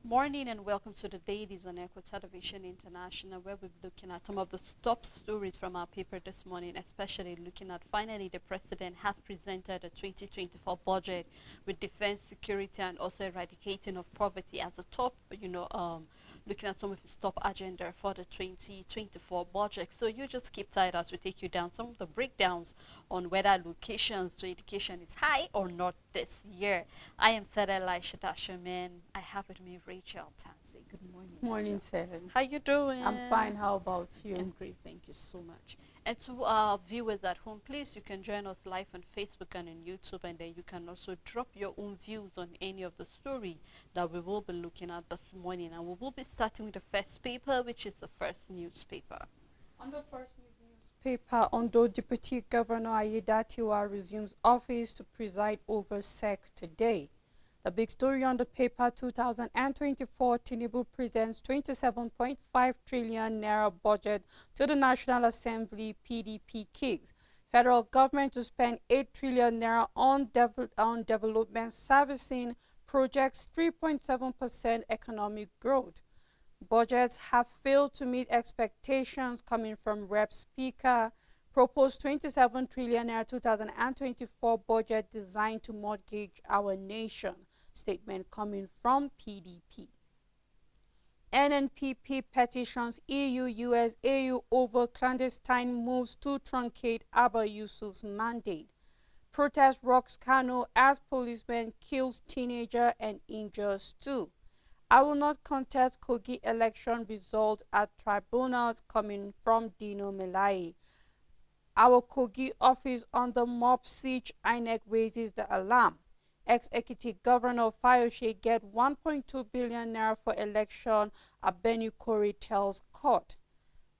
Morning and welcome to the Dailies on Echo Television International, where we're looking at some of the top stories from our paper this morning, especially looking at finally the president has presented a 2024 budget with defense, security, and also eradicating of poverty as a top, looking at some of his top agenda for the 2024 budget. So you just keep tight as we take you down some of the breakdowns on whether allocations to education is high or not this year. I am Sarah Elisha Dasherman. I have with me Rachel Tansey. Good morning. Morning, Rachel. Seven. How you doing? I'm fine. How about you? I'm great. Thank you so much. And to our viewers at home, please, you can join us live on Facebook and on YouTube, and then you can also drop your own views on any of the story that we will be looking at this morning. And we will be starting with the first paper, which is the first newspaper. On the first newspaper, Ondo Deputy Governor Ayedatiwa resumes office to preside over SEC today. The big story on the paper, 2024, Tinubu presents 27.5 trillion naira budget to the National Assembly, PDP kicks. Federal government to spend 8 trillion naira on development servicing projects 3.7% economic growth. Budgets have failed to meet expectations coming from Rep Speaker. Proposed 27 trillion naira 2024 budget designed to mortgage our nation. Statement coming from PDP. NNPP petitions EU, US, AU over clandestine moves to truncate Abba Yusuf's mandate. Protest rocks Kano as policeman kills teenager and injures two. I will not contest Kogi election result at tribunals coming from Dino Melai. Our Kogi office under mob siege, INEC raises the alarm. Ex-Ekiti Governor Fayoshe get 1.2 billion naira for election, Abeni Kori tells court.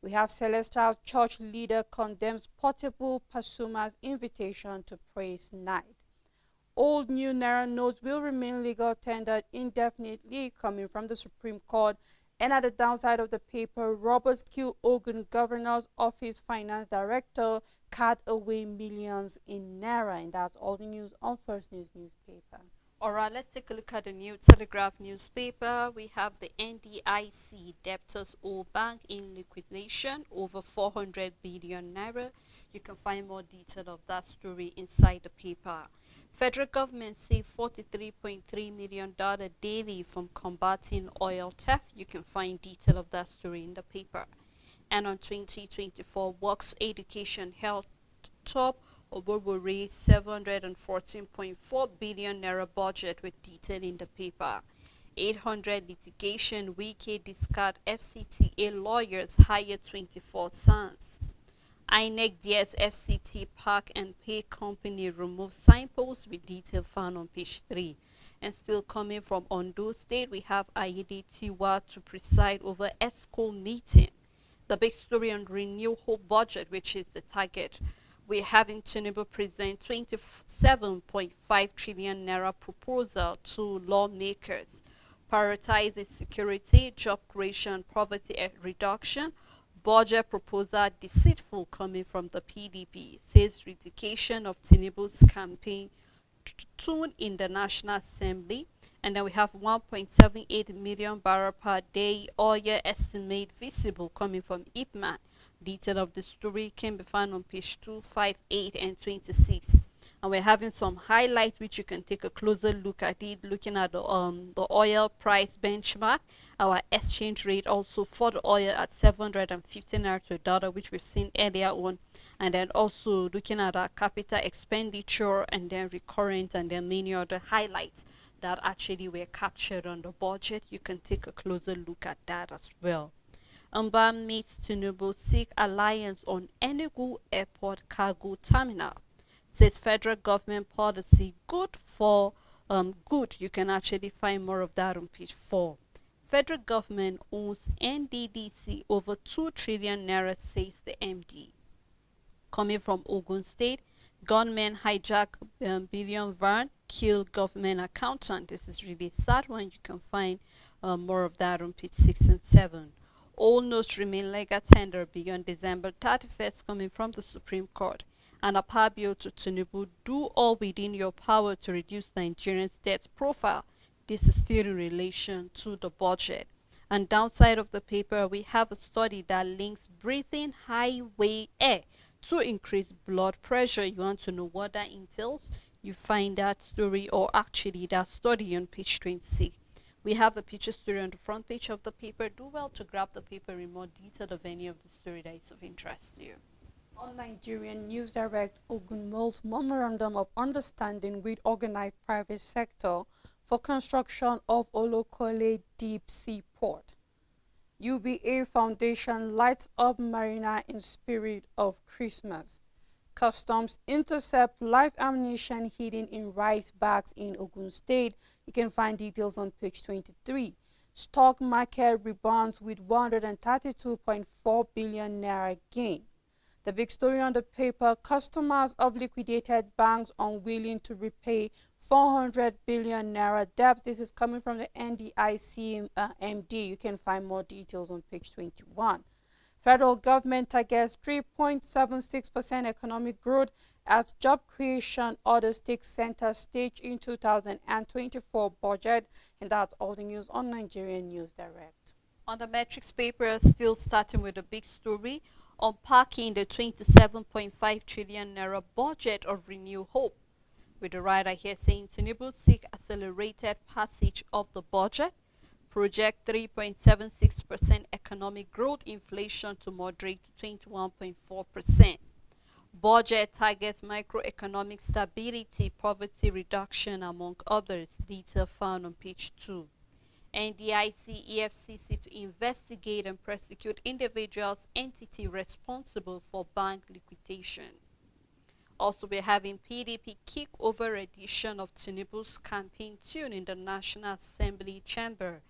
We have Celestial Church leader condemns portable Pasuma's invitation to praise night. Old new naira notes will remain legal tendered indefinitely, coming from the Supreme Court. And at the downside of the paper, robbers kill Ogun Governor's Office Finance Director, cut away millions in naira. And that's all the news on First News newspaper. All right, let's take a look at the New Telegraph newspaper. We have the NDIC debtors owe bank in liquidation over 400 billion naira. You can find more detail of that story inside the paper. Federal government saved $43.3 million daily from combating oil theft. You can find detail of that story in the paper. And on 2024, Works Education Health top Obo will raise 714.4 billion naira budget with detail in the paper. 800 litigation, Wike discard FCTA lawyers hire 24 sons. INEC DS FCT Park and Pay Company removes signposts with detail found on page 3. And still coming from Ondo State, we have Ayede Tiwa to preside over ESCO meeting. The big story on Renew Hope budget, which is the target. We're having Tinubu present 27.5 trillion naira proposal to lawmakers. Prioritizes security, job creation, poverty reduction. Budget proposal deceitful coming from the PDP, says retification of Tinubu's campaign tune in the National Assembly. And then we have 1.78 million barrel per day oil estimate visible coming from Ipman. Detail of the story can be found on page 258 and 26. And we're having some highlights which you can take a closer look at it, looking at the oil price benchmark. Our exchange rate also for the oil at 750 naira to a dollar, which we've seen earlier on. And then also looking at our capital expenditure and then recurrent and then many other highlights that actually were captured on the budget. You can take a closer look at that as well. Amba meets Tinubu seek alliance on Enugu Airport Cargo Terminal. Says federal government policy good for good. You can actually find more of that on page 4. Federal government owns NDDC over 2 trillion naira, says the MD. Coming from Ogun State, gunmen hijack billion van, kill government accountant. This is really a sad one. You can find more of that on page 6 and 7. All notes remain legal tender beyond December 31st, coming from the Supreme Court. And Apabio to Tinubu, do all within your power to reduce Nigerians' debt profile. This is still in relation to the budget. And downside of the paper, we have a study that links breathing highway air to increase blood pressure. You want to know what that entails? You find that story, or actually that study, on page 26. We have a picture story on the front page of the paper. Do well to grab the paper in more detail of any of the story that is of interest to you. On Nigerian News Direct, Ogun Mills Memorandum of Understanding with Organized Private Sector for construction of Olokole Deep Sea Port. UBA Foundation lights up Marina in spirit of Christmas. Customs intercept live ammunition hidden in rice bags in Ogun State. You can find details on page 23. Stock market rebounds with 132.4 billion naira gain. The big story on the paper, customers of liquidated banks unwilling to repay 400 billion naira debt. This is coming from the NDIC MD. You can find more details on page 21. Federal government targets 3.76% economic growth as job creation orders take center stage in 2024 budget. And that's all the news on Nigerian News Direct. On the metrics paper, still starting with a big story, unpacking the 27.5 trillion naira budget of Renew Hope. With the writer here saying Tinubu seek accelerated passage of the budget, project 3.76% economic growth, inflation to moderate to 21.4%. Budget targets microeconomic stability, poverty reduction, among others. Detail found on page 2. NDIC EFCC to investigate and prosecute individuals, entity responsible for bank liquidation. Also, we're having PDP kick over edition of Tinubu's campaign tune in the National Assembly chamber.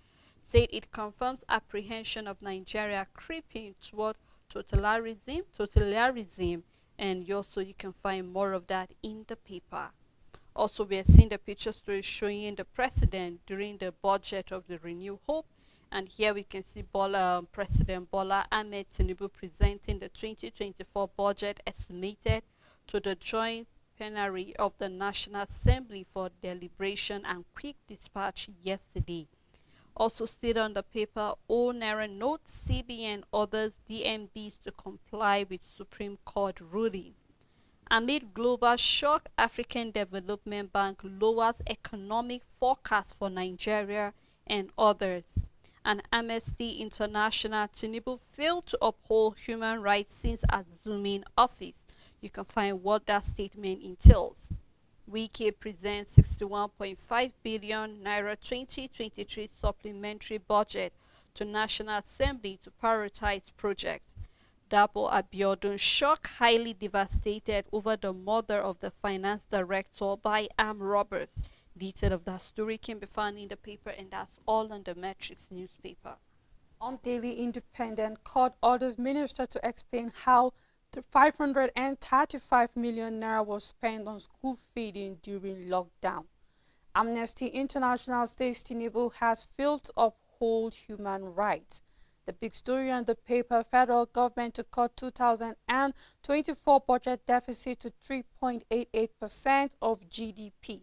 Said it confirms apprehension of Nigeria creeping toward totalitarianism, and also you can find more of that in the paper. Also, we are seeing the picture story showing the president during the budget of the Renew Hope. And here we can see President Bola Ahmed Tinubu presenting the 2024 budget estimated to the joint plenary of the National Assembly for deliberation and quick dispatch yesterday. Also still on the paper, all Naira notes, CBN orders DMBs to comply with Supreme Court ruling. Amid global shock, African Development Bank lowers economic forecast for Nigeria and others. And Amnesty International, Tinubu failed to uphold human rights since assuming office. You can find what that statement entails. Wike presents 61.5 billion naira 2023 supplementary budget to National Assembly to prioritize projects. Dapo Abiodun shock, highly devastated over the murder of the finance director by armed robbers. Detail of that story can be found in the paper, and that's all on the Metrics newspaper. On Daily Independent, court orders minister to explain how the 535 million naira was spent on school feeding during lockdown. Amnesty International says Tinubu has failed to uphold human rights. The big story on the paper, federal government to cut 2024 budget deficit to 3.88% of GDP.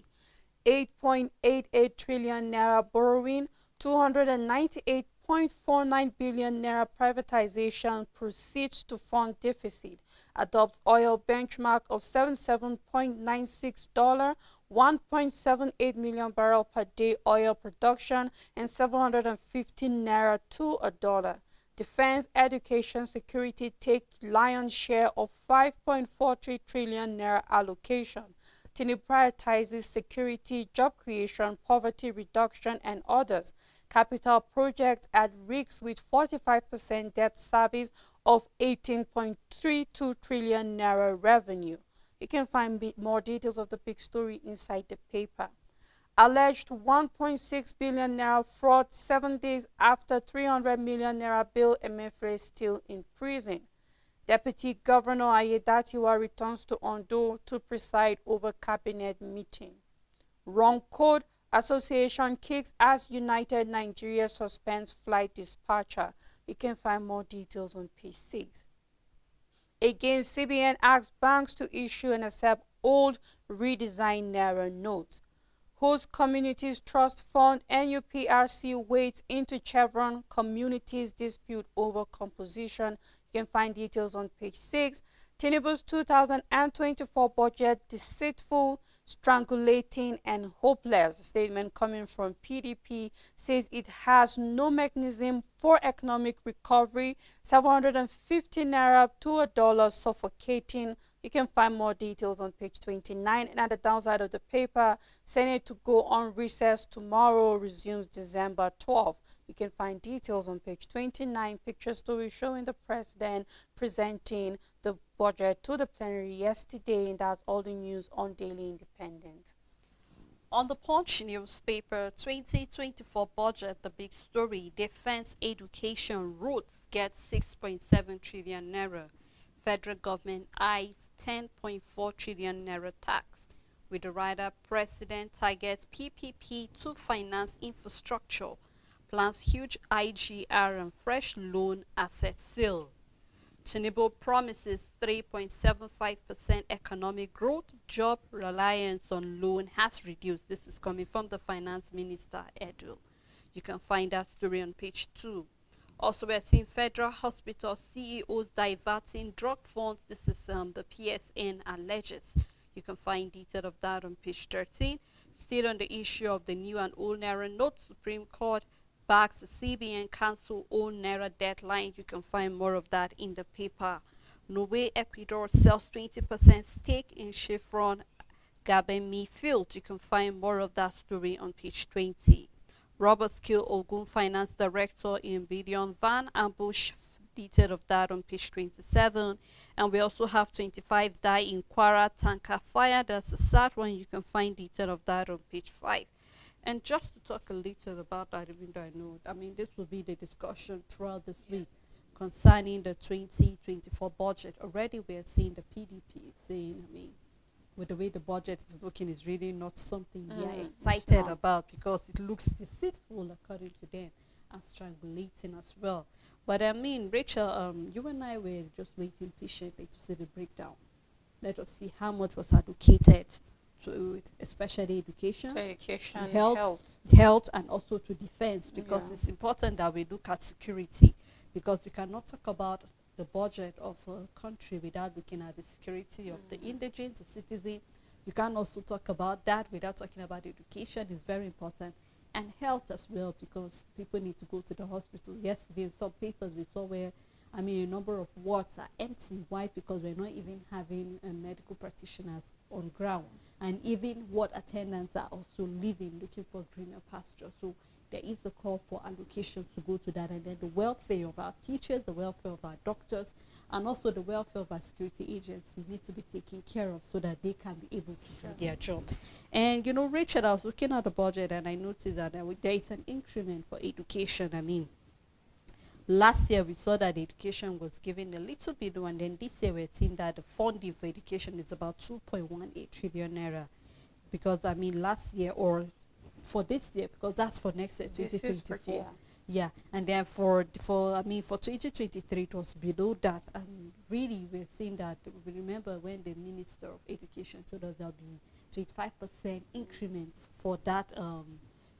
8.88 trillion naira borrowing, 298.49 billion naira privatization proceeds to fund deficit. Adopts oil benchmark of $77.96, 1.78 million barrel per day oil production, and 715 naira to a dollar. Defense, education, security take lion's share of 5.43 trillion naira allocation. Tinubu prioritizes security, job creation, poverty reduction, and others. Capital projects at risk with 45% debt service of 18.32 trillion naira revenue. You can find more details of the big story inside the paper. Alleged 1.6 billion naira fraud 7 days after 300 million naira bill, Emefiele still in prison. Deputy Governor Ayedatiwa returns to Ondo to preside over cabinet meeting. Wrong code, association kicks as United Nigeria suspends flight dispatcher. You can find more details on page 6. Again, CBN asks banks to issue and accept old redesigned Naira notes. Host Communities Trust Fund NUPRC wades into Chevron Communities dispute over composition. You can find details on page 6. Tinubu's 2024 budget deceitful, strangulating, and hopeless. A statement coming from PDP says it has no mechanism for economic recovery. 750 naira to a dollar suffocating. You can find more details on page 29. And at the downside of the paper, Senate to go on recess tomorrow, resumes December 12th. You can find details on page 29. Picture story showing the president presenting the budget to the plenary yesterday. And that's all the news on Daily Independent. On the Punch newspaper, 2024 budget, the big story, defense education routes get 6.7 trillion naira. Federal government eyes 10.4 trillion naira tax. With the rider, president targets PPP to finance infrastructure, plans huge IGR and fresh loan asset sale. Tinubu promises 3.75% economic growth. Job reliance on loan has reduced. This is coming from the finance minister, Edu. You can find that story on page 2. Also, we're seeing federal hospital CEOs diverting drug funds. This is the PSN alleges. You can find detail of that on page 13. Still on the issue of the new and old Naira note, Supreme Court backs the CBN cancel old Naira deadline. You can find more of that in the paper. Norway, Ecuador sells 20% stake in Chevron Gabemi field. You can find more of that story on page 20. Robbers kill Ogun Finance Director in Billion Van ambush. Detail of that on page 27. And we also have 25 die in Kwara tanker fire. That's a sad one. You can find detail of that on page 5. And just to talk a little about that, even though I mean, this will be the discussion throughout this week concerning the 2024 budget. Already we are seeing the PDP saying, I mean, with the way the budget is looking, is really not something we are excited about, because it looks deceitful according to them and strangulating as well. But I mean, Rachel, you and I were just waiting patiently to see the breakdown. Let us see how much was allocated to especially education, health, and also to defense, because it's important that we look at security, because we cannot talk about the budget of a country without looking at the security of the indigents, the citizen. You can also talk about that without talking about education. It's very important. And health as well, because people need to go to the hospital. Yesterday, some papers we saw where, I mean, a number of wards are empty. Why? Because we're not even having medical practitioners on ground. And even ward attendants are also leaving, looking for greener pasture. So there is a call for allocation to go to that. And then the welfare of our teachers, the welfare of our doctors, and also the welfare of our security agencies need to be taken care of so that they can be able to do their job. And, you know, Richard, I was looking at the budget and I noticed that there is an increment for education. I mean, last year we saw that education was given a little bit, and then this year we're seeing that the funding for education is about 2.18 trillion naira. Because, I mean, last year, or for this year, because that's for next year, 2024. Yeah, and then for 2023 it was below that, and really we're seeing that. We remember when the Minister of Education told us there'll be 25% increments for that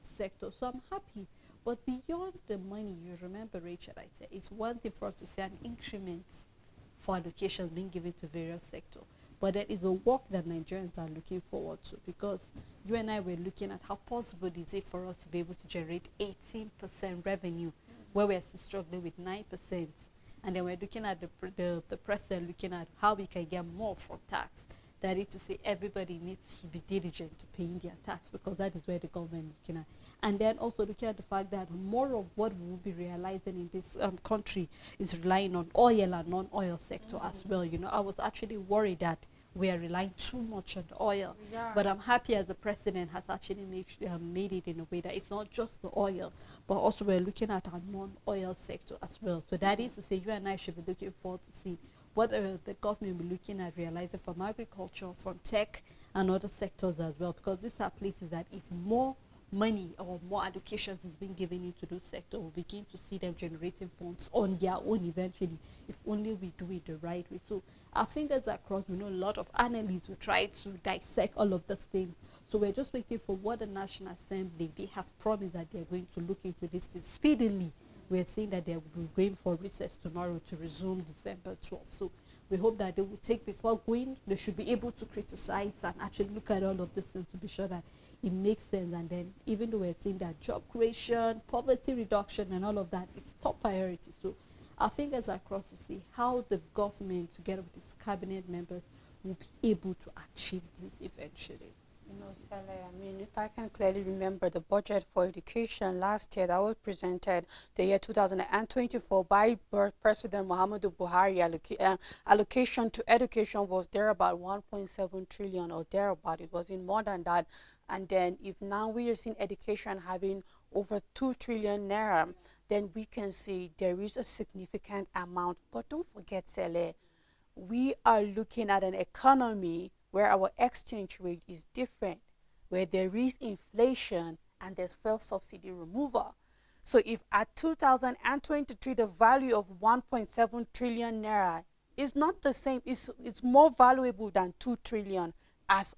sector. So I'm happy. But beyond the money, you remember, Rachel, I said it's one thing for us to see an increment for allocations being given to various sectors. But there is a work that Nigerians are looking forward to, because you and I were looking at how possible is it for us to be able to generate 18% revenue, where we're still struggling with 9%. And then we're looking at the president looking at how we can get more from tax. That is to say, everybody needs to be diligent to paying their tax, because that is where the government is looking at. And then also looking at the fact that more of what we will be realizing in this country is relying on oil and non-oil sector as well. You know, I was actually worried that we are relying too much on the oil. But I'm happy as the president has actually made it in a way that it's not just the oil, but also we're looking at our non-oil sector as well. So that is to say, you and I should be looking forward to see what the government will be looking at realizing from agriculture, from tech, and other sectors as well, because these are places that if more money or more allocations is being given into those sectors, we'll begin to see them generating funds on their own eventually, if only we do it the right way. So our fingers are crossed. We know a lot of analysts will try to dissect all of this thing So we're just waiting for what the National Assembly, they have promised that they're going to look into this speedily. We're saying that they're going for recess tomorrow to resume December 12th. So we hope that they will take, before going, they should be able to criticize and actually look at all of this things to be sure that it makes sense. And then even though we're seeing that job creation, poverty reduction and all of that is top priority. So our fingers are crossed to see how the government, together with its cabinet members, will be able to achieve this eventually. Sally, I mean, if I can clearly remember the budget for education last year that was presented the year 2024 by President Muhammadu Buhari, allocation to education was there about 1.7 trillion or thereabout. It was in more than that. And then if now we are seeing education having over 2 trillion naira, then we can see there is a significant amount. But don't forget, Sally, we are looking at an economy where our exchange rate is different, where there is inflation and there's fuel subsidy removal. So if at 2023 the value of 1.7 trillion naira is not the same, it's more valuable than 2 trillion as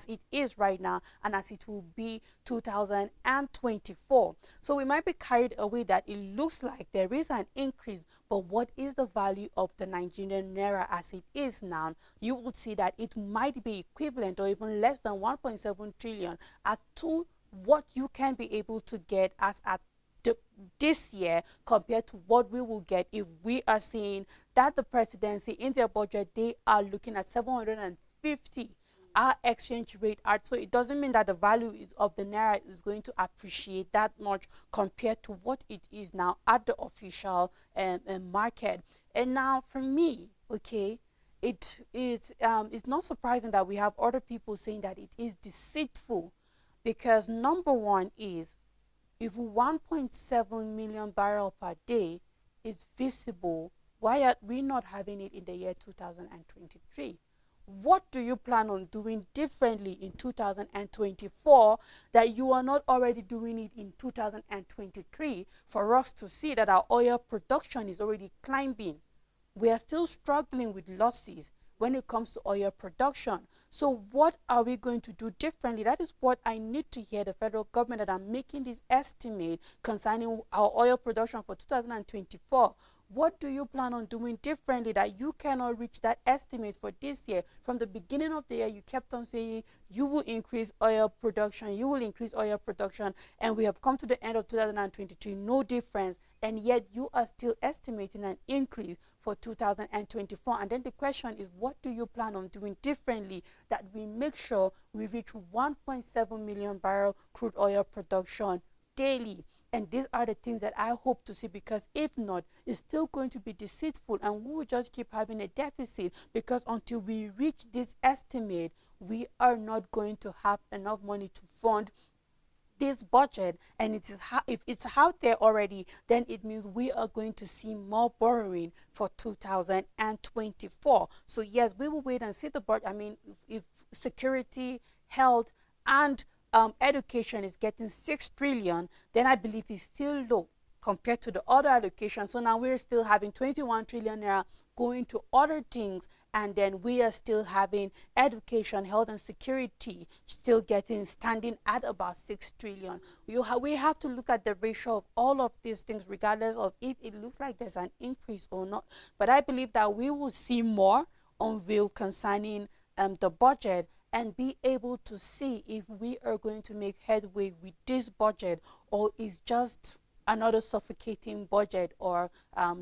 it is right now and as it will be 2024. So we might be carried away that it looks like there is an increase, but what is the value of the Nigerian naira as it is now? You would see that it might be equivalent or even less than 1.7 trillion as to what you can be able to get as at this year compared to what we will get if we are seeing that the presidency in their budget, they are looking at 750 our exchange rate are. So it doesn't mean that the value of the naira is going to appreciate that much compared to what it is now at the official market. And now for me, okay, it's not surprising that we have other people saying that it is deceitful, because number one is, if 1.7 million barrel per day is visible, why are we not having it in the year 2023? What do you plan on doing differently in 2024 that you are not already doing it in 2023 for us to see that our oil production is already climbing? We are still struggling with losses when it comes to oil production. So what are we going to do differently? That is what I need to hear the federal government that I'm making this estimate concerning our oil production for 2024. What do you plan on doing differently that you cannot reach that estimate for this year? From the beginning of the year, you kept on saying you will increase oil production, you will increase oil production, and we have come to the end of 2023, no difference, and yet you are still estimating an increase for 2024. And then the question is, what do you plan on doing differently that we make sure we reach 1.7 million barrel crude oil production daily? And these are the things that I hope to see, because if not, it's still going to be deceitful and we will just keep having a deficit, because until we reach this estimate, we are not going to have enough money to fund this budget. And it is if it's out there already, then it means we are going to see more borrowing for 2024. So yes, we will wait and see the budget. I mean, if security, health, and education is getting 6 trillion, then I believe it's still low compared to the other allocations. So now we're still having 21 trillion naira going to other things, and then we are still having education, health, and security still standing at about 6 trillion. We have to look at the ratio of all of these things, regardless of if it looks like there's an increase or not. But I believe that we will see more unveiled concerning the budget, and be able to see if we are going to make headway with this budget, or is just another suffocating budget, or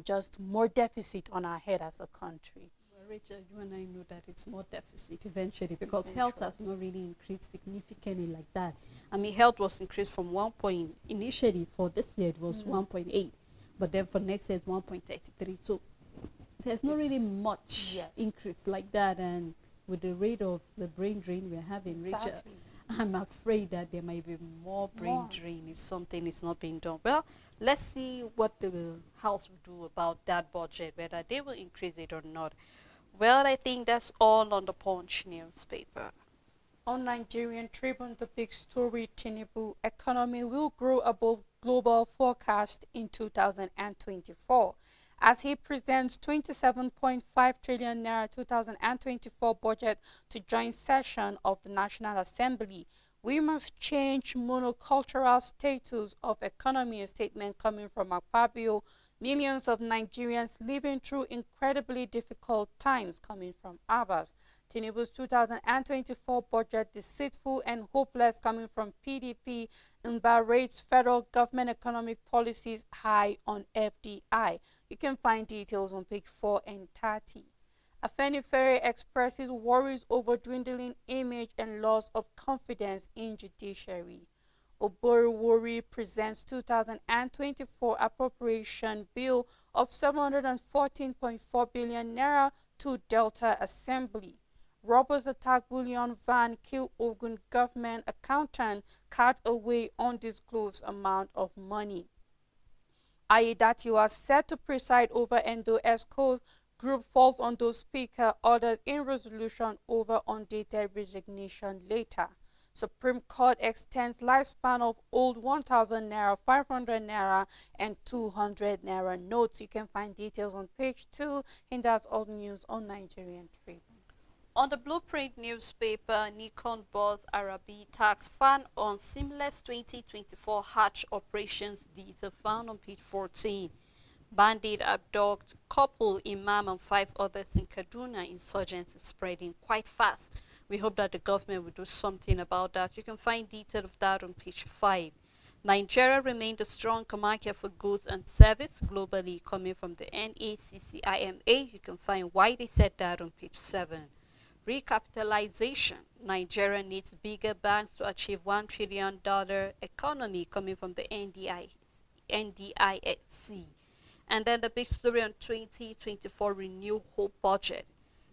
just more deficit on our head as a country. Well, Rachel, you and I know that it's more deficit eventually, because health has not really increased significantly like that. I mean, health was increased from 1 point, initially for this year it was 1.8, but then for next year it's 1.33. So there's not really much increase like that. And with the rate of the brain drain we're having, Richard, I'm afraid that there might be more brain drain if something is not being done. Well, let's see what the House will do about that budget, whether they will increase it or not. Well, I think that's all on the Punch newspaper. On Nigerian Tribune, the big story: Tinubu economy will grow above global forecast in 2024. as he presents 27.5 trillion naira 2024 budget to joint session of the National Assembly. We must change monocultural status of economy, a statement coming from Akpabio. Millions of Nigerians living through incredibly difficult times, coming from Abbas. Tinubu's 2024 budget deceitful and hopeless, coming from PDP. Mba rates federal government economic policies high on FDI. You can find details on page 4 and 30. Afenifere expresses worries over dwindling image and loss of confidence in judiciary. Oboriwori presents 2024 appropriation bill of 714.4 billion naira to Delta Assembly. Robbers attack bullion van, kill Ogun government accountant, cut away undisclosed amount of money. Aiyedatiwa set to preside over Endo Esco's group falls on those speaker orders in resolution over undated resignation later. Supreme Court extends lifespan of old 1,000 naira, 500 naira, and 200 naira notes. You can find details on page 2, and that's all news on Nigerian Tribune. On the Blueprint newspaper, Nikon Boss Arabi tax fan on seamless 2024 Hajj operations detail found on page 14. Bandit abduct couple, imam and 5 others in Kaduna. Insurgency spreading quite fast. We hope that the government will do something about that. You can find detail of that on page 5. Nigeria remained a strong market for goods and service globally, coming from the NACCIMA. You can find why they said that on page 7. Recapitalization. Nigeria needs bigger banks to achieve $1 trillion economy, coming from the NDIC. And then the big story on 2024 Renew Hope budget.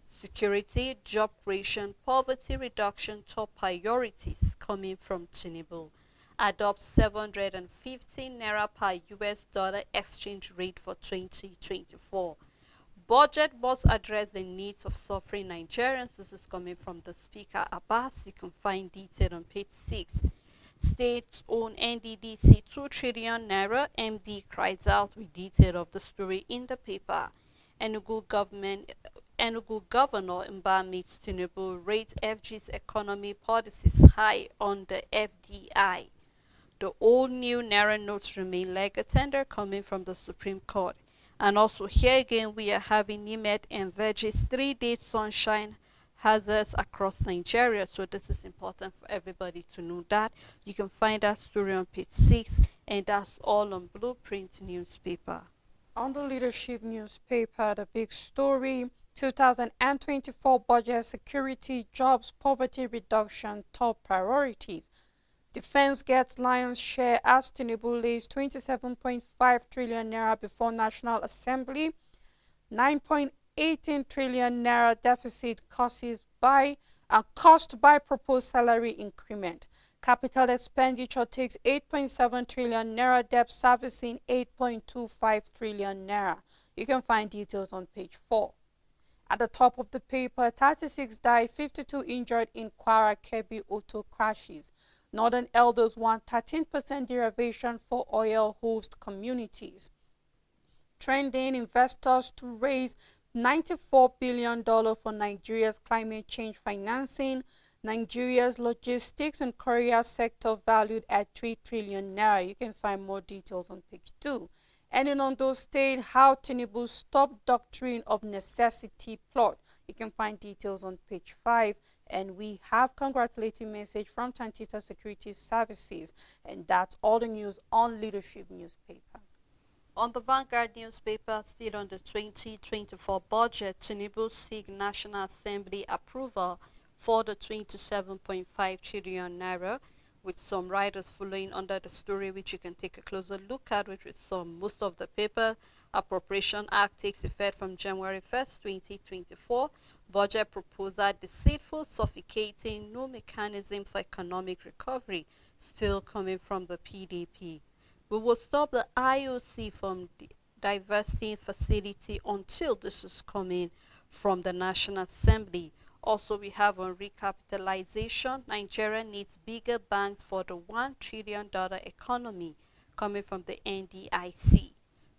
Security, job creation, poverty reduction, top priorities, coming from Tinubu. Adopt 715 naira per US dollar exchange rate for 2024. Budget must address the needs of suffering Nigerians. This is coming from the Speaker Abbas. You can find detail on page 6. State-owned NDDC 2 trillion naira. MD cries out with detail of the story in the paper. Enugu Governor Mba meets Tinubu, rates FG's economy policies high on the FDI. The old new naira notes remain legal tender, coming from the Supreme Court. And also here again we are having Nimet and Veggies 3-day sunshine hazards across Nigeria. So this is important for everybody to know that. You can find that story on page 6, and that's all on Blueprint newspaper. On the Leadership newspaper, the big story, 2024 budget, security, jobs, poverty reduction, top priorities. Defense gets lion's share as Tinubu lays 27.5 trillion naira before National Assembly. 9.18 trillion naira deficit caused by proposed salary increment. Capital expenditure takes 8.7 trillion naira, debt servicing 8.25 trillion naira. You can find details on page 4. At the top of the paper, 36 died, 52 injured in Kwara Kebbi auto crashes. Northern elders want 13% derivation for oil host communities. Trending investors to raise $94 billion for Nigeria's climate change financing. Nigeria's logistics and courier sector valued at 3 trillion naira. You can find more details on page 2. And in Ondo State, how Tinubu stopped doctrine of necessity plot. You can find details on page 5. And we have congratulatory message from Tantita Security Services. And that's all the news on Leadership newspaper. On the Vanguard newspaper, still on the 2024 budget, Tinubu seek National Assembly approval for the 27.5 trillion naira, with some writers following under the story, which you can take a closer look at, which is most of the paper. Appropriation Act takes effect from January 1st, 2024. Budget proposal deceitful, suffocating, no mechanism for economic recovery, still coming from the PDP. We will stop the IOC from divesting facility until this is coming from the National Assembly. Also, we have on recapitalization. Nigeria needs bigger banks for the $1 trillion economy, coming from the NDIC.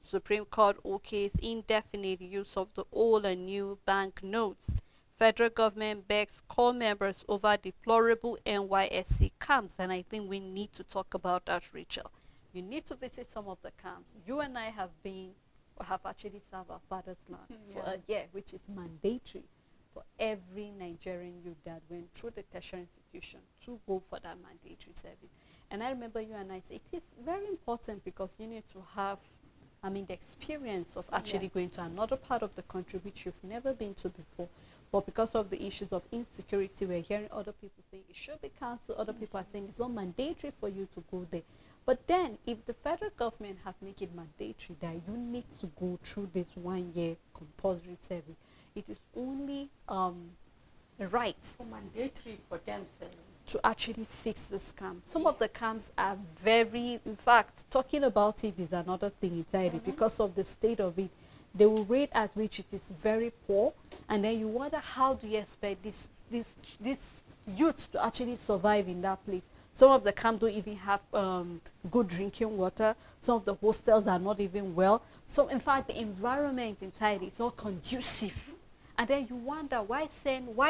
Supreme Court okays indefinite use of the old and new bank notes. Federal government begs core members over deplorable NYSC camps, and I think we need to talk about that, Rachel. You need to visit some of the camps. You and I have been, or have actually served our father's land for a year, which is mandatory for every Nigerian youth that went through the tertiary institution to go for that mandatory service. And I remember you and I said it is very important because you need to have, I mean, the experience of actually going to another part of the country which you've never been to before. But because of the issues of insecurity, we're hearing other people saying it should be cancelled. Other people are saying it's not mandatory for you to go there. But then, if the federal government have made it mandatory that you need to go through this 1 year compulsory service, it is only right So mandatory for them, sir. to actually fix the scam. Some of the camps are very, in fact, talking about it is another thing entirely because of the state of it. They will rate at which it is very poor, and then you wonder how do you expect this youth to actually survive in that place. Some of the camps don't even have good drinking water. Some of the hostels are not even well. So in fact, the environment entirely is not conducive. And then you wonder why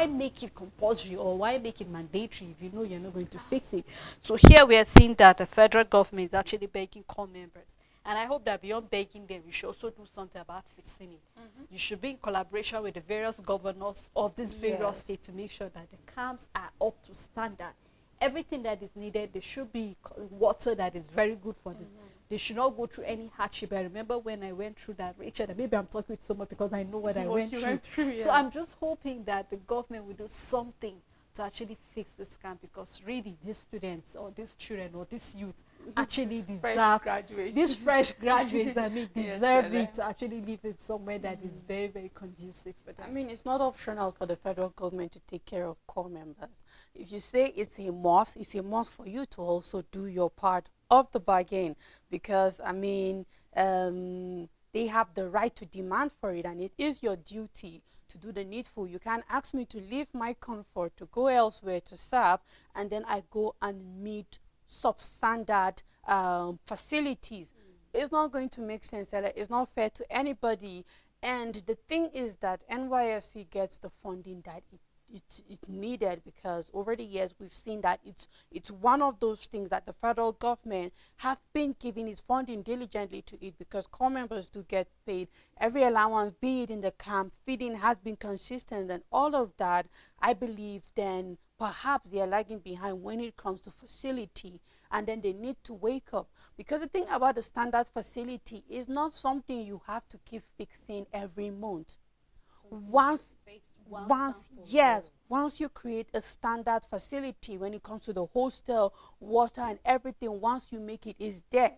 make it compulsory or why make it mandatory if you know you're not going to fix it. So here we are seeing that the federal government is actually begging core members. And I hope that beyond begging them, we should also do something about fixing it. You should be in collaboration with the various governors of these various states to make sure that the camps are up to standard. Everything that is needed, there should be water that is very good for this. They should not go through any hardship. I remember when I went through that, Rachel, and maybe I'm talking with so much because I know what I went through. So I'm just hoping that the government will do something to actually fix this scam because really these students or these children or this youth actually deserve these fresh graduates I mean deserve it to actually live in somewhere that is very, very conducive for them. I mean, it's not optional for the federal government to take care of core members. If you say it's a must for you to also do your part of the bargain because, I mean, they have the right to demand for it and it is your duty to do the needful. You can't ask me to leave my comfort to go elsewhere to serve and then I go and meet substandard facilities. It's not going to make sense. It's not fair to anybody. And the thing is that NYSC gets the funding that it's needed because over the years we've seen that it's one of those things that the federal government have been giving its funding diligently to it because core members do get paid. Every allowance, be it in the camp, feeding has been consistent and all of that. I believe then perhaps they are lagging behind when it comes to facility and then they need to wake up because the thing about the standard facility is not something you have to keep fixing every month. Once you create a standard facility when it comes to the hostel, water and everything, once you make it is there.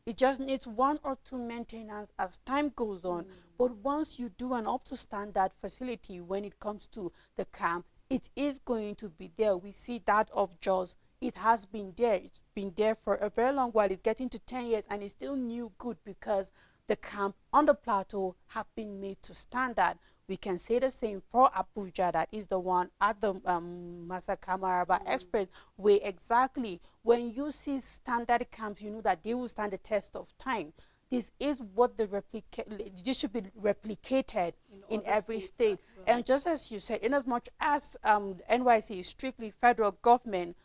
It just needs 1 or 2 maintenance as time goes on. But once you do an up to standard facility when it comes to the camp, it is going to be there. We see that of Jaws. It has been there. It's been there for a very long while. It's getting to 10 years and it's still new good because the camp on the plateau have been made to standard. We can say the same for Abuja, that is the one at the Masakamaraba Express, where exactly when you see standard camps, you know that they will stand the test of time. This is what this should be replicated in every state. And just as you said, in as much as NYC is strictly federal government,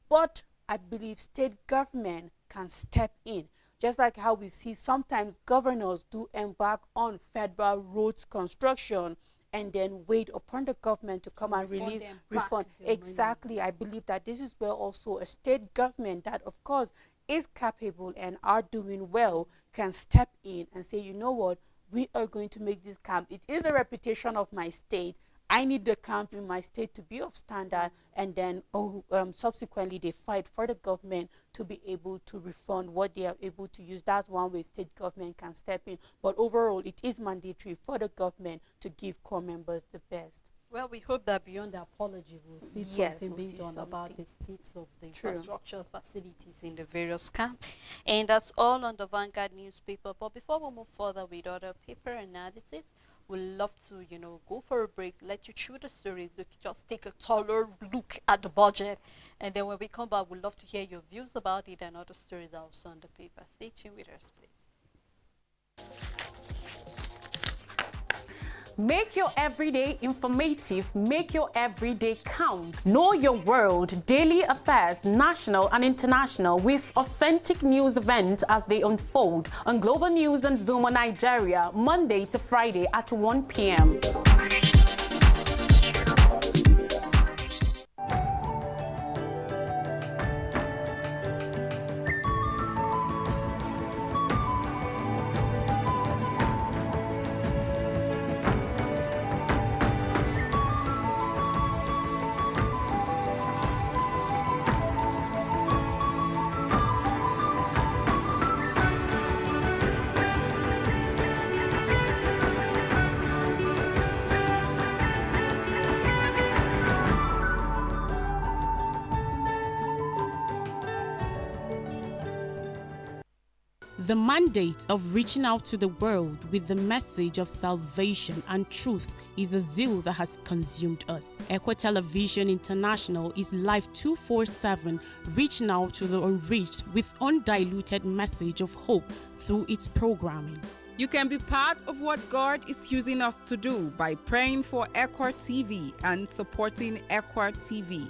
but I believe state government can step in. Just like how we see sometimes governors do embark on federal roads construction and then wait upon the government to come and release refund. Exactly. I believe that this is where also a state government that of course is capable and are doing well can step in and say, you know what, we are going to make this camp. It is a reputation of my state. I need the camp in my state to be of standard, and then subsequently they fight for the government to be able to refund what they are able to use. That's one way state government can step in. But overall, it is mandatory for the government to give core members the best. Well, we hope that beyond the apology, we'll see something being done about the states of the infrastructure facilities in the various camps. And that's all on the Vanguard newspaper. But before we move further with other paper analysis, we'd love to, go for a break, let you chew the stories, just take a thorough look at the budget. And then when we come back, we'd love to hear your views about it and other stories also on the paper. Stay tuned with us, please. Make your everyday informative, make your everyday count. Know your world, daily affairs, national and international, with authentic news events as they unfold on Global News and Zoom on Nigeria, Monday to Friday at 1 p.m. The mandate of reaching out to the world with the message of salvation and truth is a zeal that has consumed us. Equa Television International is live 24/7, reaching out to the unreached with undiluted message of hope through its programming. You can be part of what God is using us to do by praying for Equa TV and supporting Equa TV.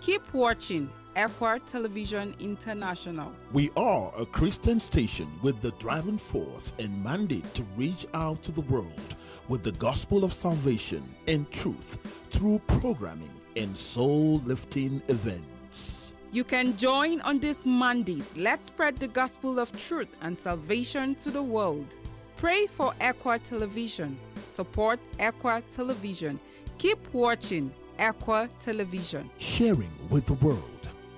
Keep watching Equa Television International. We are a Christian station with the driving force and mandate to reach out to the world with the gospel of salvation and truth through programming and soul-lifting events. You can join on this mandate. Let's spread the gospel of truth and salvation to the world. Pray for Equa Television. Support Equa Television. Keep watching Equa Television. Sharing with the world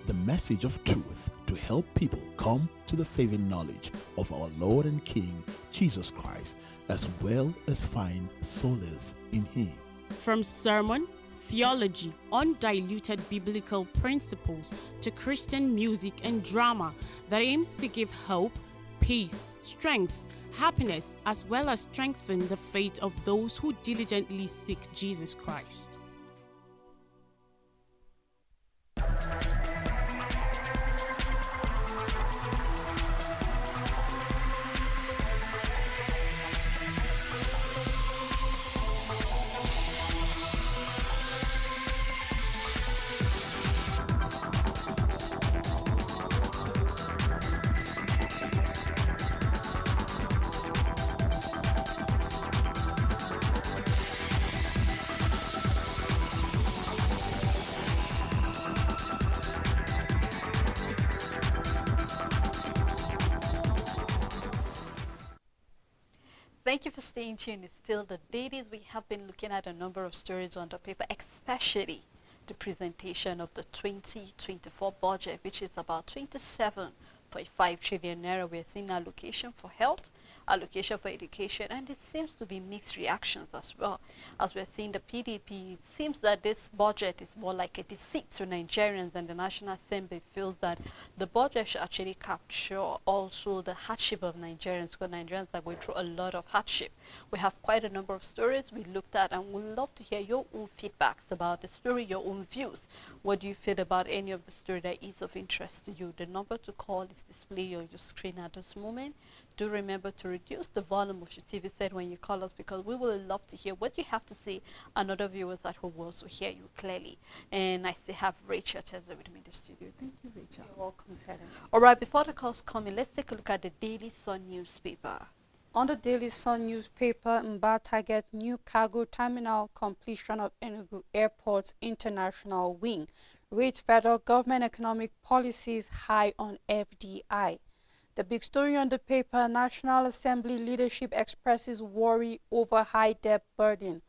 the message of truth to help people come to the saving knowledge of our Lord and King, Jesus Christ, as well as find solace in Him. From sermon, theology, undiluted biblical principles to Christian music and drama that aims to give hope, peace, strength, happiness, as well as strengthen the faith of those who diligently seek Jesus Christ. Thank you for staying tuned. It's still the Dailies. We have been looking at a number of stories on the paper, especially the presentation of the 2024 budget, which is about 27.5 trillion naira. We're seeing allocation for health, allocation for education, and it seems to be mixed reactions as well. As we're seeing the PDP, it seems that this budget is more like a deceit to Nigerians, and the National Assembly feels that the budget should actually capture also the hardship of Nigerians, because Nigerians are going through a lot of hardship. We have quite a number of stories we looked at, and we'd love to hear your own feedbacks about the story, your own views. What do you feel about any of the story that is of interest to you? The number to call is displayed on your screen at this moment. Do remember to reduce the volume of your TV set when you call us, because we will love to hear what you have to say, and other viewers at home will also hear you clearly. And I still have Rachel Teza with me in the studio. Thank you, Rachel. You're welcome, Sarah. All right, before the calls come in, let's take a look at the Daily Sun newspaper. On the Daily Sun newspaper, Mba targets new cargo terminal completion of Enugu Airport's international wing. Rates federal government economic policies high on FDI. The big story on the paper, National Assembly leadership expresses worry over high debt burden.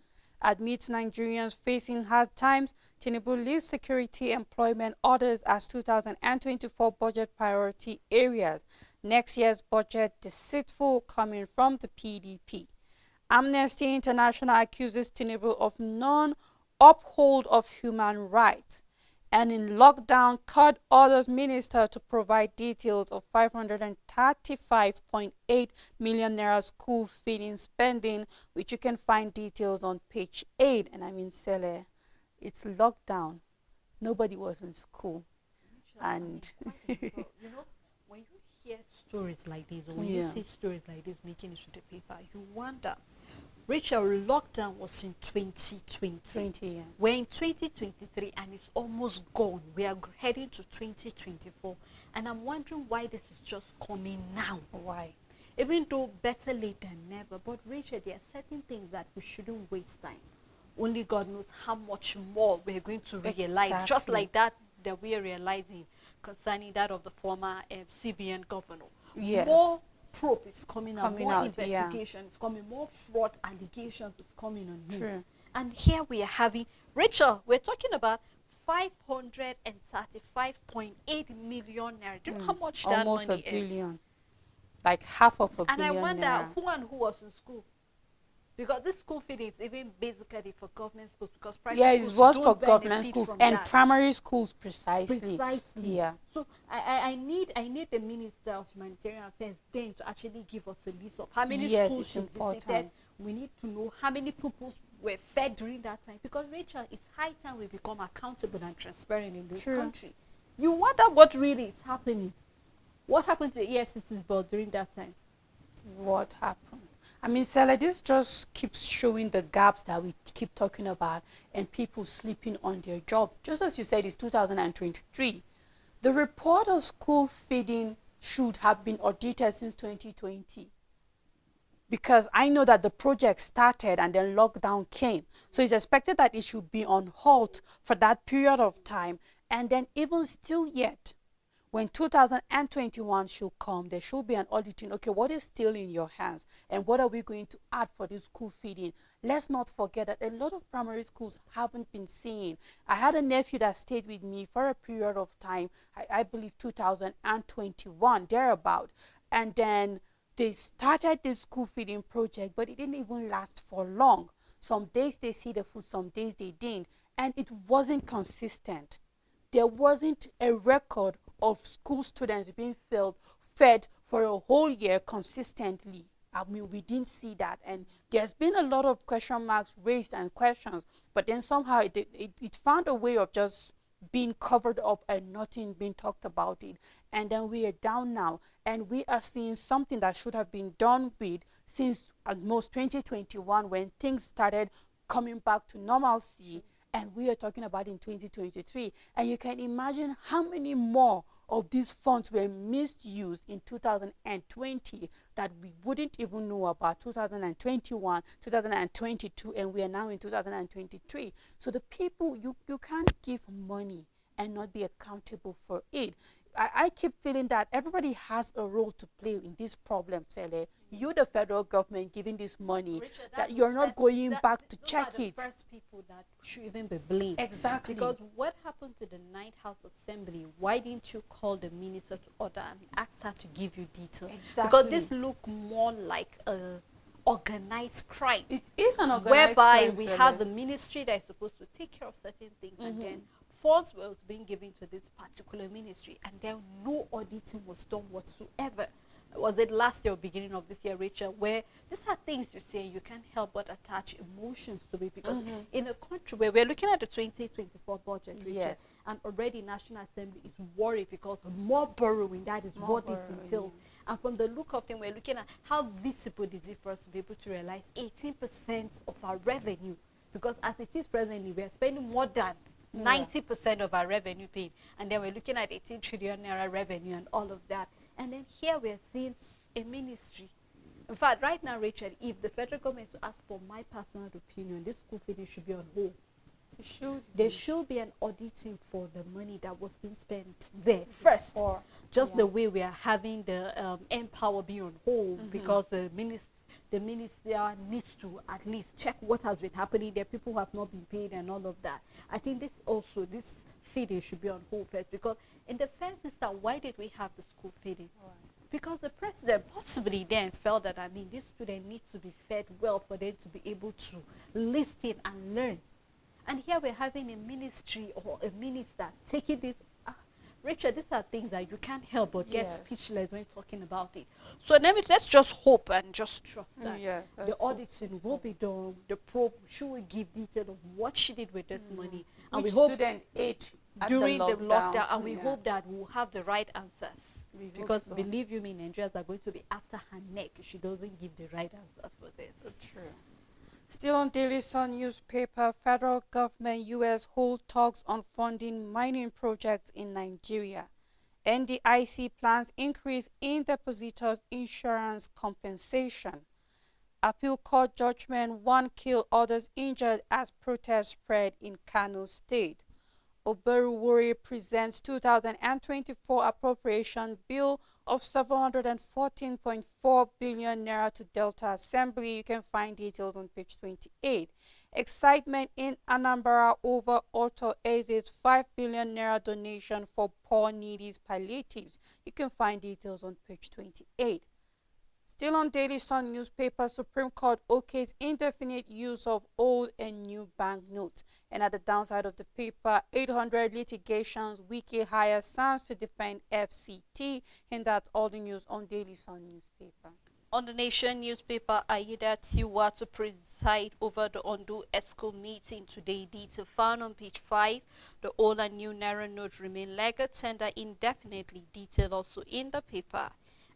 Admits Nigerians facing hard times, Tinubu lists security employment orders as 2024 budget priority areas. Next year's budget deceitful, coming from the PDP. Amnesty International accuses Tinubu of non-uphold of human rights. And in lockdown, CUD orders minister to provide details of 535.8 million naira school feeding spending, which you can find details on page 8. And I mean, Sele, it's lockdown. Nobody was in school. And you know, when you hear stories like this, or when you see stories like this making it to the paper, you wonder, Rachel, lockdown was in 2020. 20 years. We're in 2023 and it's almost gone. We are heading to 2024. And I'm wondering why this is just coming now. Why? Even though better late than never. But Rachel, there are certain things that we shouldn't waste time. Only God knows how much more we're going to realize. Exactly. Just like that we are realizing concerning that of the former CBN governor. Yes. More probe is coming out, more out, investigation is coming, more fraud allegations is coming on him. True. And here we are having, Rachel, we're talking about 535.8 million naira. Do you know how much that Almost money a billion. is? Like half of a And billion. I wonder naira. who and who was in school. Because this school feeding is even basically for government schools, because private Yeah, schools it was don't for government benefit schools from and that. primary schools precisely. Precisely. Yeah. So I need the Minister of Humanitarian Affairs then to actually give us a list of how many Yes, schools it's she important. visited. We need to know how many pupils were fed during that time, because Rachel, it's high time we become accountable and transparent in this True. country. You wonder what really is happening. What happened to the EFCC's board during that time? What happened? I mean, Sally, this just keeps showing the gaps that we keep talking about and people sleeping on their job. Just as you said, it's 2023. The report of school feeding should have been audited since 2020. Because I know that the project started and then lockdown came. So it's expected that it should be on halt for that period of time. And then even still yet, when 2021 should come, there should be an auditing. Okay, what is still in your hands? And what are we going to add for this school feeding? Let's not forget that a lot of primary schools haven't been seeing. I had a nephew that stayed with me for a period of time, I believe 2021, thereabout. And then they started this school feeding project, but it didn't even last for long. Some days they see the food, some days they didn't. And it wasn't consistent. There wasn't a record of school students being fed for a whole year consistently. I mean, we didn't see that. And there's been a lot of question marks raised and questions, but then somehow it found a way of just being covered up and nothing being talked about it. And then we are down now, and we are seeing something that should have been done with since at most 2021, when things started coming back to normalcy. And we are talking about in 2023. And you can imagine how many more of these funds were misused in 2020 that we wouldn't even know about. 2021, 2022, and we are now in 2023. So the people, you can't give money and not be accountable for it. I keep feeling that everybody has a role to play in this problem, Sele. You, the federal government, giving this money, Richard, that you're not going back to check those are it. the first people that should even be blamed. Exactly. Because what happened to the Ninth House Assembly? Why didn't you call the minister to order and ask her to give you details? Exactly. Because this look more like a organized crime. It is an organized whereby crime, we Sele. have the ministry that is supposed to take care of certain things, and then funds was being given to this particular ministry, and then no auditing was done whatsoever. Was it last year or beginning of this year, Rachel, where these are things you say you can't help but attach emotions to it, because in a country where we're looking at the 2024 budget, Rachel, Yes. and already National Assembly is worried because more borrowing, that is what this borrowing. entails. And from the look of things, we're looking at how visible is it for us to be able to realize 18% of our revenue, because as it is presently, we are spending more than 90% of our revenue paid, and then we're looking at 18 trillion naira revenue and all of that. And then here we're seeing a ministry. In fact, right now, Rachel, if the federal government is to ask for my personal opinion, this school feeding should be on hold. It should There be. should be an auditing for the money that was being spent there first. Or- Just the way we are having the Empower be on hold, because the minister needs to at least check what has been happening there, people who have not been paid and all of that. I think this feeding should be on hold first, because in the first instance, why did we have the school feeding? Because the president possibly then felt that, I mean, this student needs to be fed well for them to be able to listen and learn. And here we're having a ministry or a minister taking this. Richard, these are things that you can't help but get Yes. speechless when talking about it. So let's just hope and just trust that Yes, the that's so- auditing will be done. The probe should give detail of what she did with this money, and Which we hope student ate at during the lockdown, and we Yeah. hope that we'll have the right answers. We hope Because so. believe you me, Nigerians are going to be after her neck if she doesn't give the right answers for this. True. Still on Daily Sun newspaper, federal government U.S. hold talks on funding mining projects in Nigeria. NDIC plans increase in depositors' insurance compensation. Appeal court judgment, one killed, others injured as protests spread in Kano State. Oberuwori presents 2024 appropriation bill of 714.4 billion naira to Delta Assembly. You can find details on page 28. Excitement in Anambra over Auto Aid's 5 billion naira donation for poor needy palliatives. You can find details on page 28. Still on Daily Sun newspaper, Supreme Court okays indefinite use of old and new banknotes. And at the downside of the paper, 800 litigations, Wiki hires SANS to defend FCT. And that's all the news on Daily Sun newspaper. On the Nation newspaper, Aida Tiwa to preside over the Ondo ESCO meeting today. Detail found on page 5. The old and new Naira note remain legal tender indefinitely. Detail also in the paper.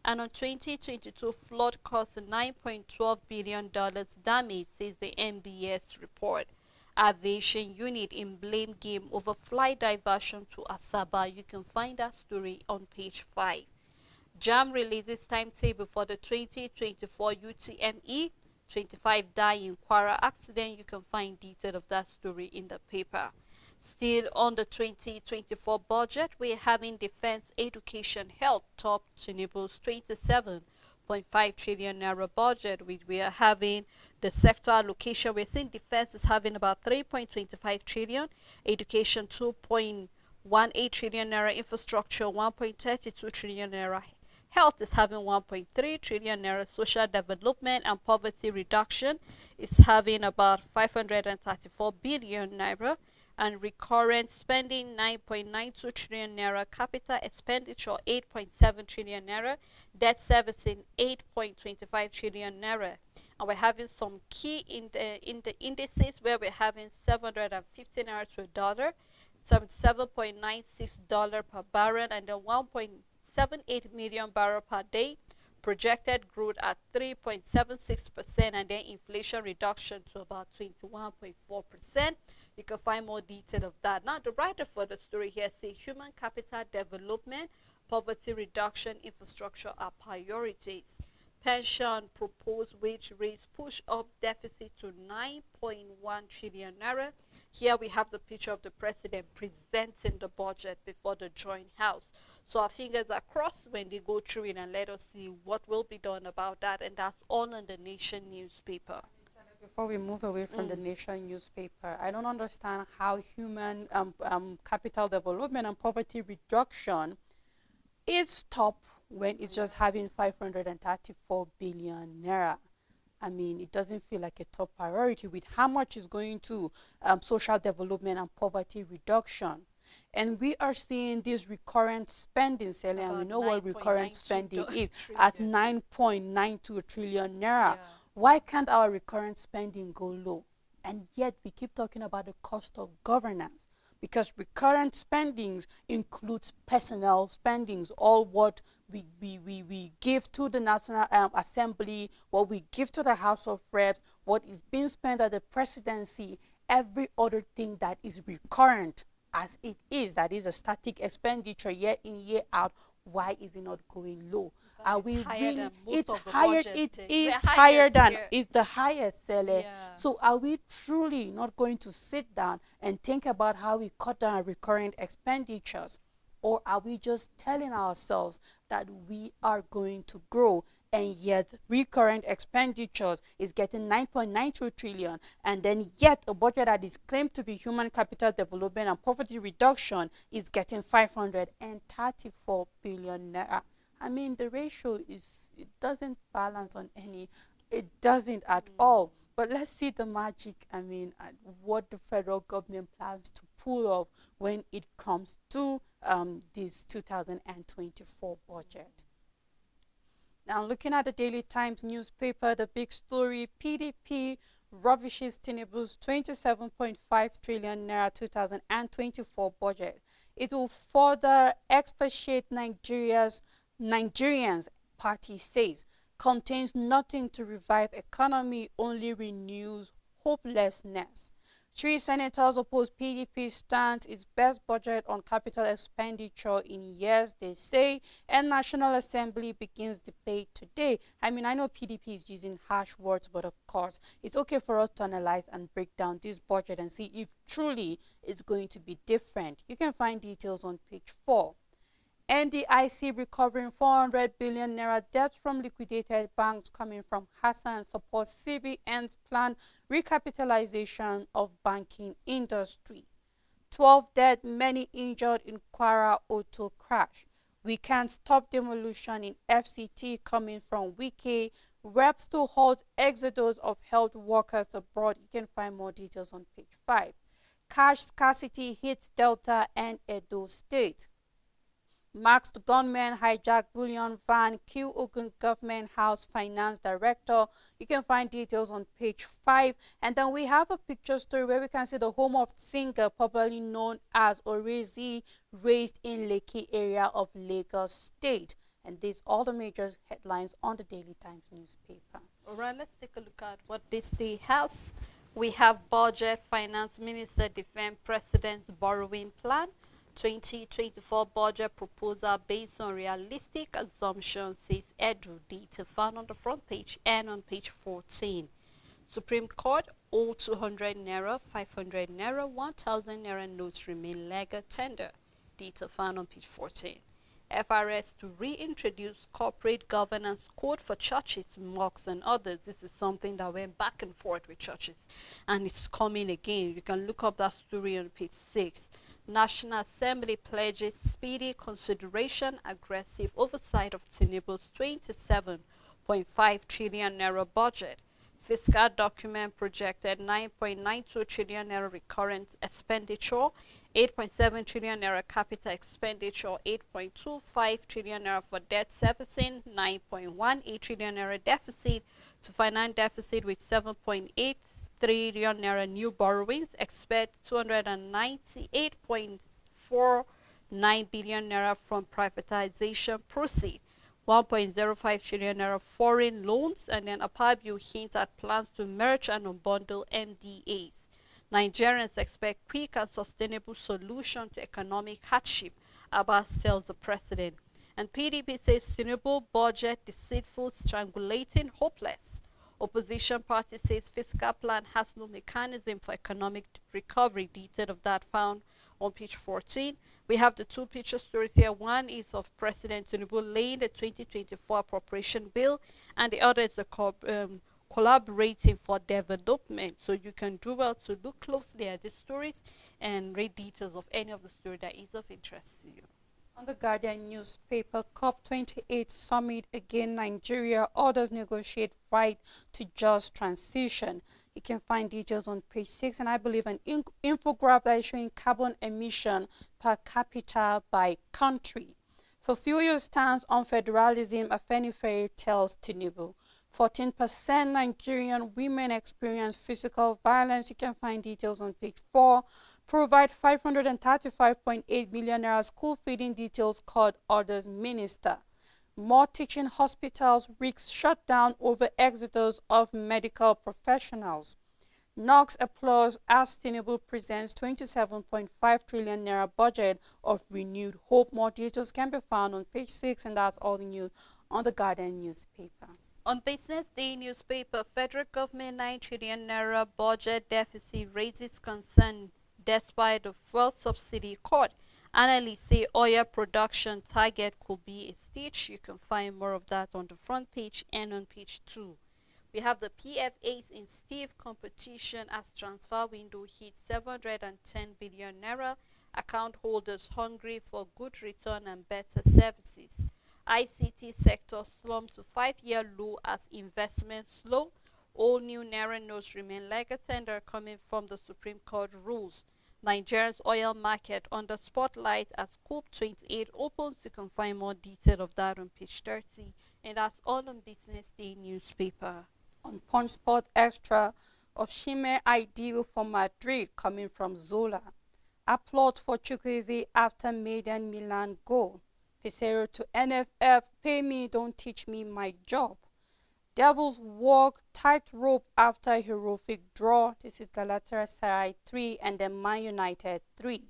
And on 2022 flood caused $9.12 billion damage, says the NBS report. Aviation unit in blame game over flight diversion to Asaba. You can find that story on page 5. JAM releases timetable for the 2024 UTME. 25 die in Kwara accident. You can find detail of that story in the paper. Still on the 2024 budget, we're having defense, education, health top Tinubu's 27.5 trillion naira budget, which we are having the sector allocation. We're seeing defense is having about 3.25 trillion, education 2.18 trillion naira, infrastructure 1.32 trillion naira. Health is having 1.3 trillion naira. Social development and poverty reduction is having about 534 billion naira. And recurrent spending 9.92 trillion naira, capital expenditure 8.7 trillion naira, debt servicing 8.25 trillion naira. And we're having some key in the indices where we're having 750 naira to a dollar, $77.96 per barrel, and then 1.78 million barrel per day. Projected growth at 3.76%, and then inflation reduction to about 21.4%. You can find more detail of that. Now, the writer for the story here says human capital development, poverty reduction, infrastructure are priorities. Pension proposed wage raise push up deficit to 9.1 trillion naira. Here we have the picture of the president presenting the budget before the joint house. So our fingers are crossed when they go through it, and let us see what will be done about that. And that's all in the Nation newspaper. Before we move away from the Nation newspaper, I don't understand how human capital development and poverty reduction is top when it's just having 534 billion naira. I mean, it doesn't feel like a top priority with how much is going to social development and poverty reduction. And we are seeing this recurrent spending, Sally, and we know what recurrent spending is at 9.92 trillion naira. Yeah. Why can't our recurrent spending go low? And yet we keep talking about the cost of governance, because recurrent spendings includes personnel spendings, all what we give to the National Assembly, what we give to the House of Reps, what is being spent at the presidency, every other thing that is recurrent as it is, that is a static expenditure year in, year out. Why is it not going low? Are we really? It's higher. It is higher than. It's the highest, Sele. Yeah. So are we truly not going to sit down and think about how we cut down recurrent expenditures? Or are we just telling ourselves that we are going to grow, and yet recurrent expenditures is getting 9.92 trillion, and then yet a budget that is claimed to be human capital development and poverty reduction is getting 534 billion naira? I mean, the ratio it doesn't balance on any, it doesn't at all. But let's see the magic, I mean, what the federal government plans to pull off when it comes to this 2024 budget. Now, looking at the Daily Times newspaper, the big story, PDP rubbishes Tinubu's 27.5 trillion naira 2024 budget. It will further expatiate Nigerians, party says, contains nothing to revive economy, only renews hopelessness. Three senators oppose PDP's stance, its best budget on capital expenditure in years, they say, and National Assembly begins debate today. I mean, I know PDP is using harsh words, but of course, it's okay for us to analyze and break down this budget and see if truly it's going to be different. You can find details on page 4. NDIC recovering 400 billion naira debt from liquidated banks coming from Hassan supports CBN's planned recapitalization of banking industry. 12 dead, many injured in Kwara auto crash. We can't stop demolition in FCT coming from Wiki. Reps to halt exodus of health workers abroad. You can find more details on page 5. Cash scarcity hits Delta and Edo State. Masked gunmen hijack bullion van, kill Ogun Government House Finance Director. You can find details on page 5. And then we have a picture story where we can see the home of singer popularly known as Orezi, raised in Lekki area of Lagos State. And these are all the major headlines on the Daily Times newspaper. Alright, let's take a look at what this day has. We have budget, finance minister defend president's borrowing plan. 2024 budget proposal based on realistic assumptions, says Edu. Data found on the front page and on page 14. Supreme Court, all 200 naira, 500 naira, 1000 naira notes remain legal tender. Data found on page 14. FRS to reintroduce corporate governance code for churches, mosques, and others. This is something that went back and forth with churches, and it's coming again. You can look up that story on page 6. National Assembly pledges speedy consideration, aggressive oversight of Tinubu's 27.5 trillion naira budget. Fiscal document projected 9.92 trillion naira recurrent expenditure, 8.7 trillion naira capital expenditure, 8.25 trillion naira for debt servicing, 9.18 trillion naira deficit to finance deficit with 7.8 trillion naira new borrowings. Expect 298.49 billion naira from privatization proceed. 1.05 trillion naira foreign loans, and then Apabio hints at plans to merge and unbundle MDAs. Nigerians expect quick and sustainable solution to economic hardship, Abbas tells the president. And PDP says Tinubu budget deceitful, strangulating, hopeless. Opposition party says fiscal plan has no mechanism for economic recovery. Detail of that found on page 14. We have the two picture stories here. One is of President Tinubu laying the 2024 appropriation bill, and the other is the collaborating for development. So you can do well to look closely at these stories and read details of any of the story that is of interest to you. On the Guardian newspaper, COP28 summit again, Nigeria orders negotiate right to just transition. You can find details on page 6, and I believe an infograph that is showing carbon emission per capita by country. Fulfill your stance on federalism, Afenifere tells Tinubu. 14% Nigerian women experience physical violence. You can find details on page 4. Provide 535.8 million naira school feeding. Details called orders minister. More teaching hospitals risks shutdown over exodus of medical professionals. Knox applauds as Tinubu presents 27.5 trillion naira budget of renewed hope. More details can be found on page 6, and that's all the news on the Guardian newspaper. On Business Day newspaper, federal government 9 trillion naira budget deficit raises concern despite the fuel subsidy cut. Analysts say oil production target could be a stitch. You can find more of that on the front page and on page 2. We have the PFAs in stiff competition as transfer window hits 710 billion naira. Account holders hungry for good return and better services. ICT sector slumped to 5-year low as investment slow. All new naira notes remain legal tender coming from the Supreme Court rules. Nigeria's oil market under spotlight as COP28 opens. You can find more detail of that on page 30. And that's all on Business Day newspaper. On Punch Sport Extra, Osimhen ideal for Madrid coming from Zola. Applaud for Chukwueze after maiden Milan goal. Pesero to NFF, pay me, don't teach me my job. Devils walk tightrope after a heroic draw. This is Galatasaray 3 and then Man United 3.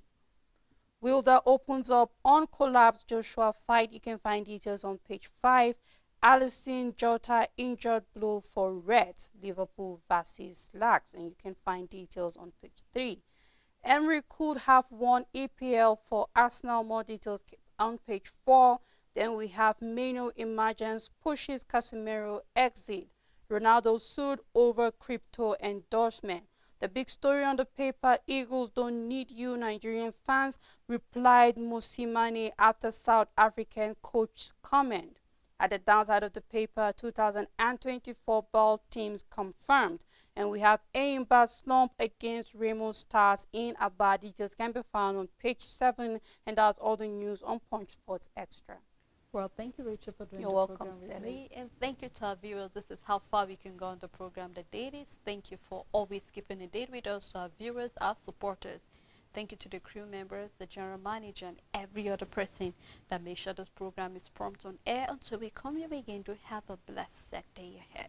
Wilder opens up on collapse Joshua fight. You can find details on page 5. Alisson Jota injured blow for Reds. Liverpool versus Lags. And you can find details on page 3. Emery could have won EPL for Arsenal. More details on page 4. Then we have Meno emergence pushes Casemiro exit. Ronaldo sued over crypto endorsement. The big story on the paper, Eagles don't need you, Nigerian fans, replied Mosimane after South African coach's comment. At the downside of the paper, 2024 ball teams confirmed. And we have Aimba slump against Remo Stars in Aba. Details can be found on page 7, and that's all the news on Punch Sports Extra. Well, thank you, Rachel, for doing You're the welcome, program with Sally. me. And thank you to our viewers. This is how far we can go on the program, The Dailies. Thank you for always keeping a date with us, to our viewers, our supporters. Thank you to the crew members, the general manager, and every other person that makes sure this program is prompt on air. Until we come here again, do have a blessed day ahead.